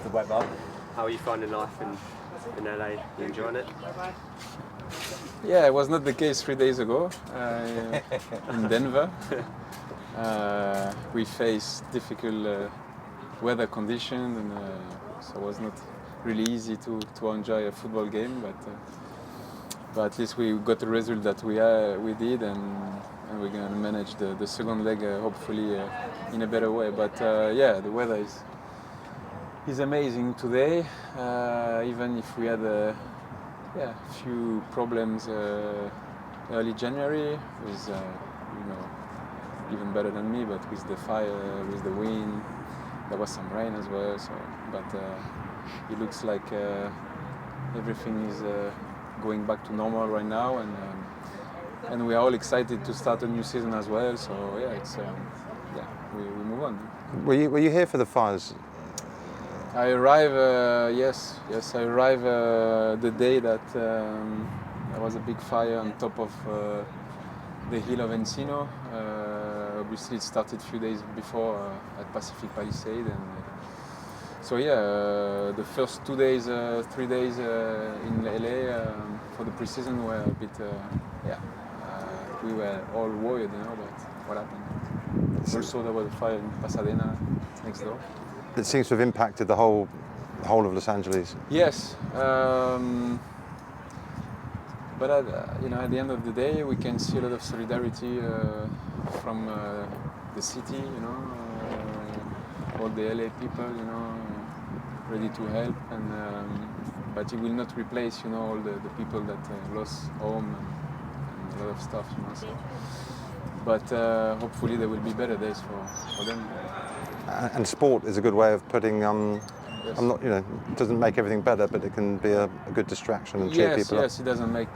Good work, Bob. How are you finding life in LA? You enjoying it? Yeah, it was not the case 3 days ago in Denver. We faced difficult weather conditions, and so it was not really easy to enjoy a football game. But at least we got the result that we did, and we're going to manage the second leg hopefully in a better way. But yeah, the weather is amazing today. Even if we had a few problems early January with even better than me, but with the fire, with the wind, there was some rain as well. So, but it looks like everything is going back to normal right now, and we are all excited to start a new season as well. So yeah, it's we move on. Were you here for the fires? I arrive, yes. I arrive the day that there was a big fire on top of the hill of Encino. Obviously, it started a few days before at Pacific Palisade, and so yeah, the first 2 days, 3 days in LA for the preseason were a bit, we were all worried, about what happened. Also, there was a fire in Pasadena next door. It seems to have impacted the whole of Los Angeles. Yes, but at the end of the day, we can see a lot of solidarity from the city. All the LA people, ready to help, and but it will not replace, all the people that lost home and a lot of stuff, So, but hopefully there will be better days for them. And sport is a good way of putting. Yes. I'm not, it doesn't make everything better, but it can be a good distraction and cheer people up. Yes, it doesn't make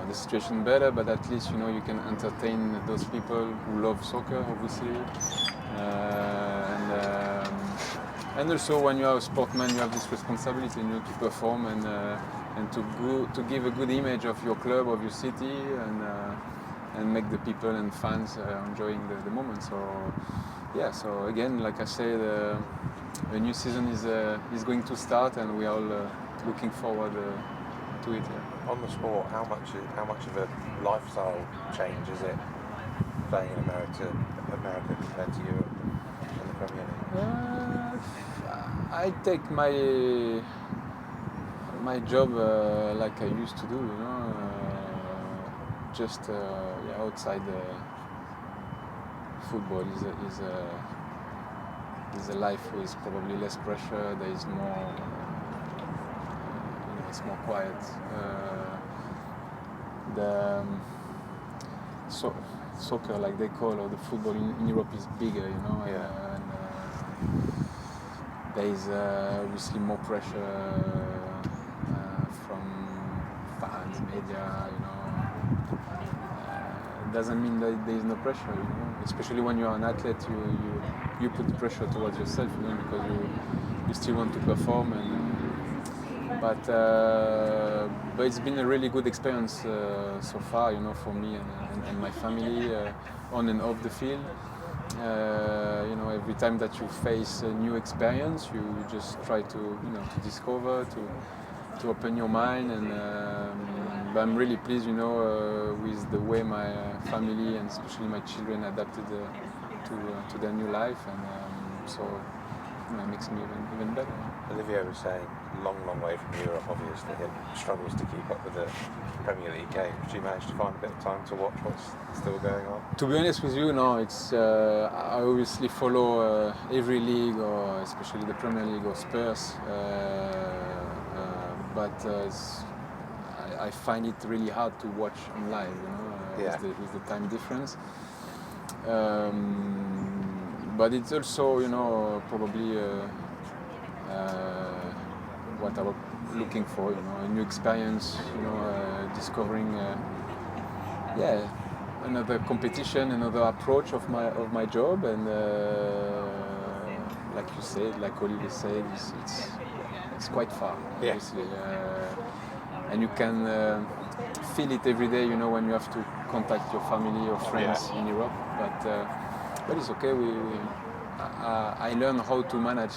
the situation better, but at least you can entertain those people who love soccer, obviously, and also when you are a sportsman, you have this responsibility, to perform and to give a good image of your club, of your city, and make the people and fans enjoying the moment. So. Yeah, so again, like I said, a new season is going to start, and we are all looking forward to it. Yeah. On the sport, how much of a lifestyle change is it playing in America compared to Europe and the Premier League? I take my job like I used to do, just outside. Football is a life with probably less pressure. There is more, it's more quiet. The soccer, like they call, or the football in Europe is bigger, and there is obviously more pressure from fans, media, doesn't mean that there is no pressure, especially when you are an athlete, you put pressure towards yourself, because you still want to perform, but it's been a really good experience so far, for me and my family, on and off the field. Every time that you face a new experience, you just try to discover, to open your mind, and but I'm really pleased, with the way my family and especially my children adapted to their new life, and so it makes me even better. Olivier was saying, long way from Europe, obviously, and struggles to keep up with the Premier League games. Do you manage to find a bit of time to watch what's still going on? To be honest with you, no. It's I obviously follow every league, or especially the Premier League or Spurs, but I find it really hard to watch on live, with the time difference. But it's also, probably what I was looking for, a new experience, discovering, another competition, another approach of my job, and like you said, like Olivier said, it's quite far, obviously, and you can feel it every day, when you have to contact your family or friends in Europe, but it's okay. I learned how to manage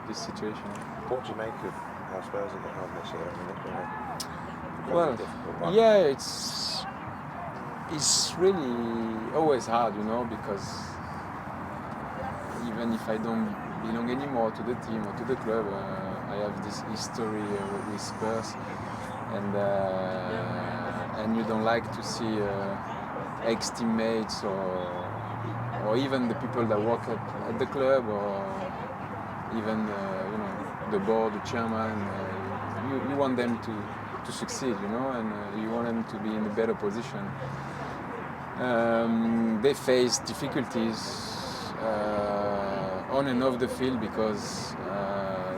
this situation. What do you make of how Spurs are getting on this year? I mean, it's been a Well, difficult run. yeah, it's really always hard, you know, because even if I don't belong anymore to the team or to the club, I have this history with Spurs, and you don't like to see ex-teammates or even the people that work at the club, or even you know, the board, the chairman. You want them to succeed, you know, and you want them to be in a better position. They face difficulties on and off the field because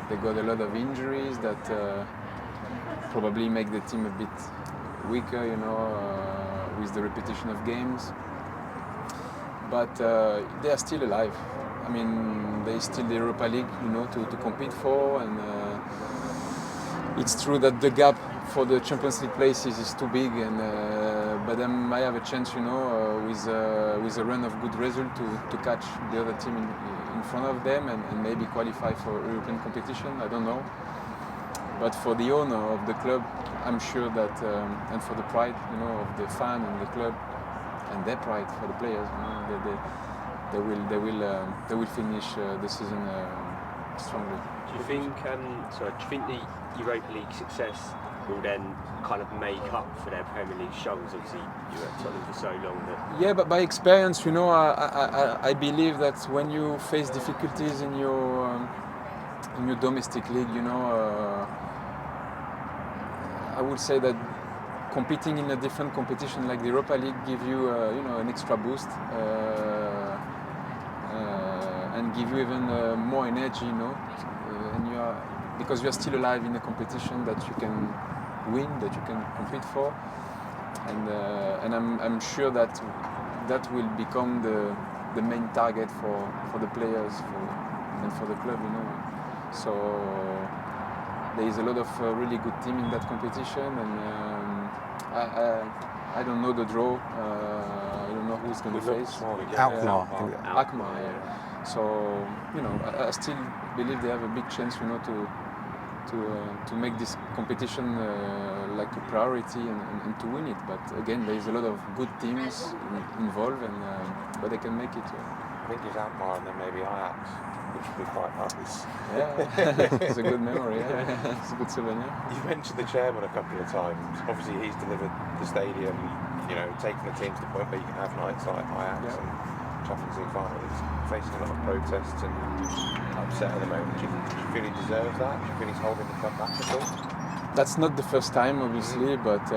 they got a lot of injuries that probably make the team a bit weaker, you know, with the repetition of games. But they are still alive. I mean, there's still the Europa League, you know, to compete for, and it's true that the gap for the Champions League places is too big, and but I have a chance, you know, with a run of good result to catch the other team in front of them and maybe qualify for European competition. I don't know. But for the owner of the club, I'm sure that, and for the pride, you know, of the fan and the club, and their pride for the players, you know, they will finish the season strongly. Do you think the Europa League success will then kind of make up for their Premier League struggles? Obviously, you were at Tottenham for so long that. Yeah, but by experience, you know, I believe that when you face difficulties in your domestic league, you know, I would say that competing in a different competition like the Europa League give you, you know, an extra boost and give you even more energy, you know, and because you are still alive in a competition that you can win, that you can compete for, and I'm sure that will become the main target for the players and for the club, you know. So there is a lot of really good team in that competition, and I don't know the draw. I don't know who's going to face. Alkmaar. Alkmaar, yeah. So, you know, I still believe they have a big chance, you know, to make this competition like a priority and to win it. But again, there is a lot of good teams involved, but they can make it. I think it's Alkmaar and then maybe Ajax, which would be quite nice. Yeah, it's a good memory. Yeah. It's a good souvenir. You mentioned the chairman a couple of times. Obviously, he's delivered the stadium, you know, taking the team to the point where you can have nights like Ajax and Champions League final. He's facing a lot of protests and upset at the moment. Do you feel he deserves that? Do you feel he's holding the club back at all? That's not the first time, obviously, but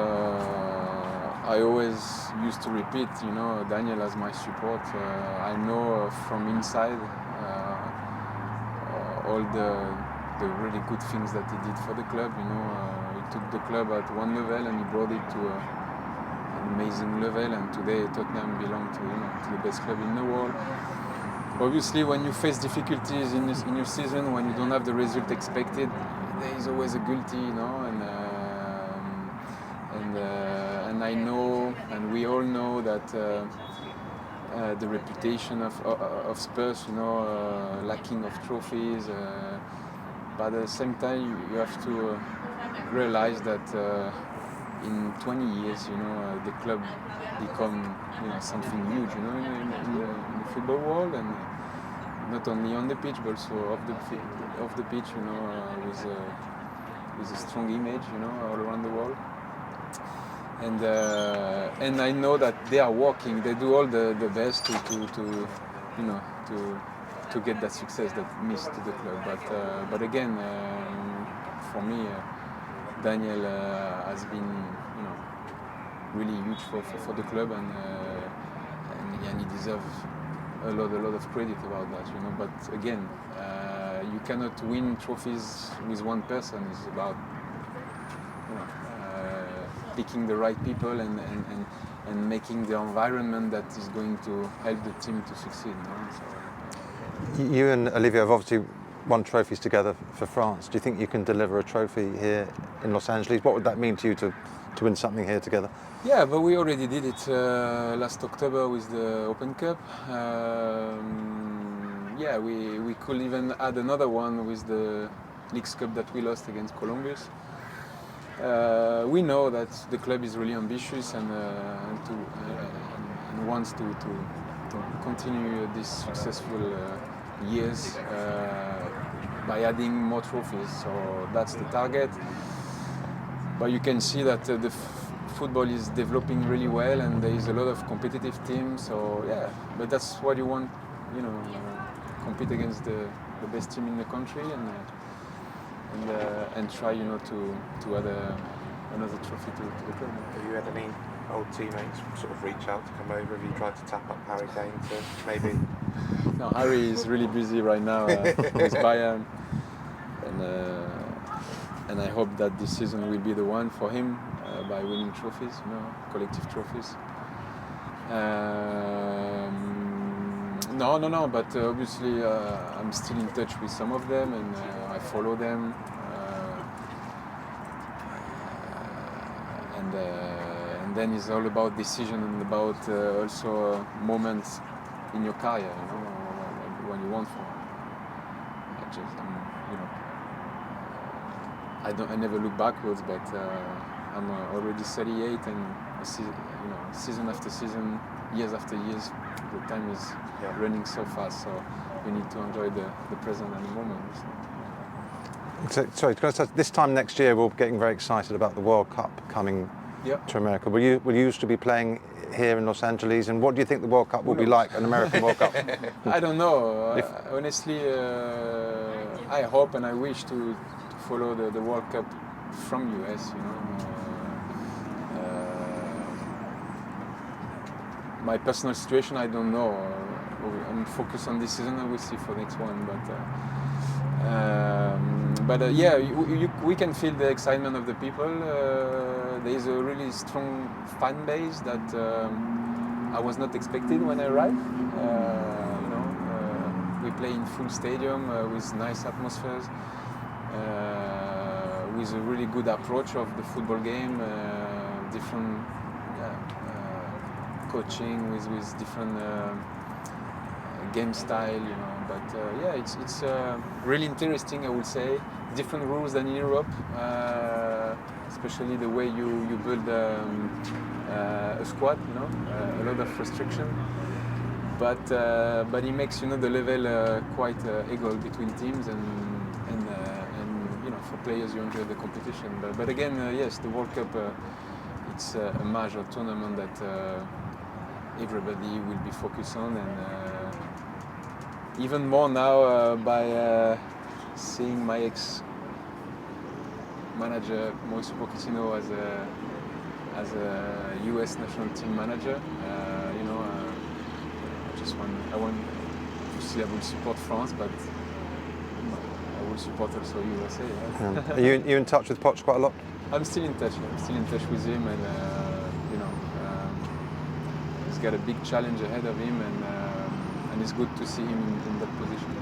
I always used to repeat, you know, Daniel has my support. I know from inside all the really good things that he did for the club. You know, he took the club at one level and he brought it to an amazing level. And today, Tottenham belongs to the best club in the world. Obviously, when you face difficulties in your season, when you don't have the result expected, there is always a guilty, you know, and I know, and we all know that the reputation of Spurs, you know, lacking of trophies, but at the same time you have to realize that in 20 years, you know, the club become, you know, something huge, you know, in the football world, and not only on the pitch, but also off the pitch, you know, with a strong image, you know, all around the world. And I know that they are working. They do all the best to you know, to get that success that missed to the club. But again, for me, Daniel has been, you know, really huge for the club, and he deserves a lot of credit about that, you know. But again, you cannot win trophies with one person. It's about, you know, picking the right people and making the environment that is going to help the team to succeed. You know? So, you and Olivier have obviously won trophies together for France. Do you think you can deliver a trophy here in Los Angeles? What would that mean to you to win something here together? Yeah, but we already did it last October with the Open Cup. yeah, we could even add another one with the Leagues Cup that we lost against Columbus. We know that the club is really ambitious and wants to continue these successful years by adding more trophies. So that's the target. But you can see that the football is developing really well, and there is a lot of competitive teams. So yeah, but that's what you want, you know, compete against the best team in the country and try, you know, to add another trophy to the club. Have you had any old teammates sort of reach out to come over? Have you tried to tap up Harry Kane to maybe? No, Harry is really busy right now with Bayern, and I hope that this season will be the one for him by winning trophies, you know, collective trophies. No, but obviously I'm still in touch with some of them, and I follow them. And then it's all about decision and about also moments in your career, you know, when you want for. You know, I never look backwards, but I'm already 38, and you know, season after season, years after years, the time is running so fast. So we need to enjoy the present and the moment. So, sorry, this time next year we're getting very excited about the World Cup coming to America. Will you used to be playing here in Los Angeles, and what do you think the World Cup will be like, an American World Cup? I don't know. Honestly, I hope and I wish to follow the World Cup from US. You know, my personal situation, I don't know. I'm focused on this season, and we'll see for next one. But yeah, we can feel the excitement of the people. There is a really strong fan base that I was not expecting when I arrived. You know, we play in full stadium with nice atmospheres, with a really good approach of the football game, different coaching with different game style, you know. But yeah, it's really interesting, I would say. Different rules than in Europe, especially the way you build a squad, you know, a lot of restriction. But it makes, you know, the level quite equal between teams, and you know, for players you enjoy the competition. But again, yes, the World Cup, it's a major tournament that everybody will be focused on, and even more now by seeing my ex-manager Mauricio Pochettino as a US national team manager. You know, I want to see, I will support France, but I will support also USA. Right? Are you in touch with Poch quite a lot? I'm still in touch. I'm still in touch with him, and you know, he's got a big challenge ahead of him, and it's good to see him in that position.